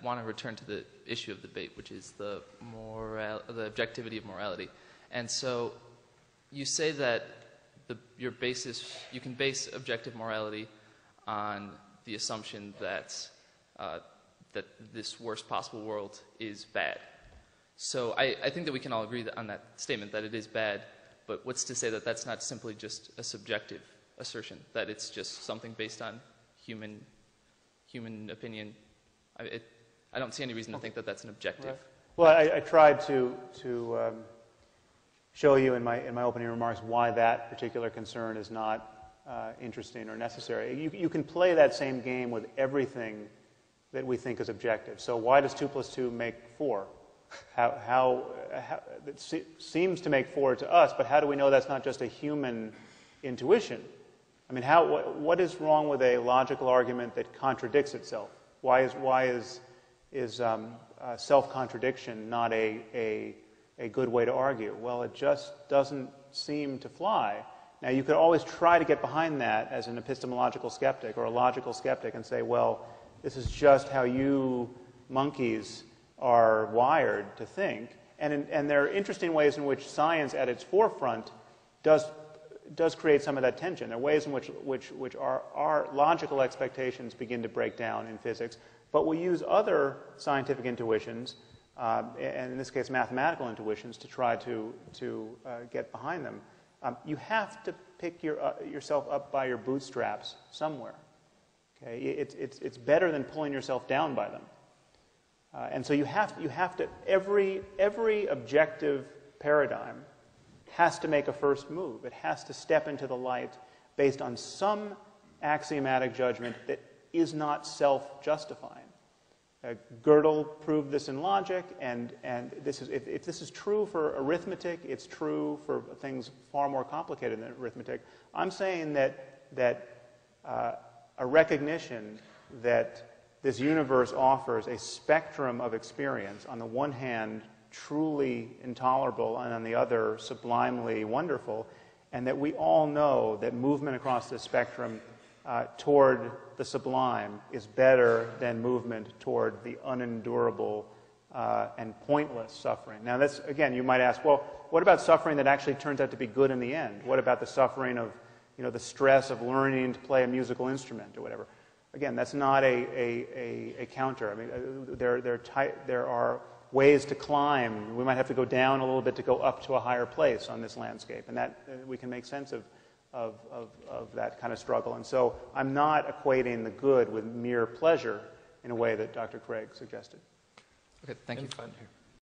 want to return to the issue of debate, which is the objectivity of morality. And so you say that you can base objective morality on the assumption that that this worst possible world is bad. So I think that we can all agree on that statement, that it is bad, but what's to say that that's not simply just a subjective assertion, that it's just something based on human opinion? I don't see any reason to think that that's an objective. Right. Well, I tried to show you in my opening remarks why that particular concern is not interesting or necessary. You can play that same game with everything that we think is objective. So why does 2 + 2 make 4? How it seems to make 4 to us, but how do we know that's not just a human intuition? I mean, what is wrong with a logical argument that contradicts itself? Why is self-contradiction not a good way to argue? Well, it just doesn't seem to fly. Now, you could always try to get behind that as an epistemological skeptic or a logical skeptic and say, well, this is just how you monkeys are wired to think. And there are interesting ways in which science at its forefront does create some of that tension. There are ways in which our logical expectations begin to break down in physics, but we use other scientific intuitions, and in this case mathematical intuitions, to try to get behind them. You have to pick yourself up by your bootstraps somewhere. Okay? It's better than pulling yourself down by them. And so you have to every objective paradigm has to make a first move. It has to step into the light based on some axiomatic judgment that is not self-justifying. Gödel proved this in logic, and if this is true for arithmetic, it's true for things far more complicated than arithmetic. I'm saying that a recognition that this universe offers a spectrum of experience, on the one hand truly intolerable and on the other sublimely wonderful, and that we all know that movement across this spectrum toward the sublime is better than movement toward the unendurable and pointless suffering. Now, that's, again, you might ask, well, what about suffering that actually turns out to be good in the end? What about the suffering of, the stress of learning to play a musical instrument or whatever? Again, that's not a counter. I mean, there are ways to climb. We might have to go down a little bit to go up to a higher place on this landscape, and that we can make sense of that kind of struggle. And so I'm not equating the good with mere pleasure in a way that Dr. Craig suggested. Okay, thank you. Fun here.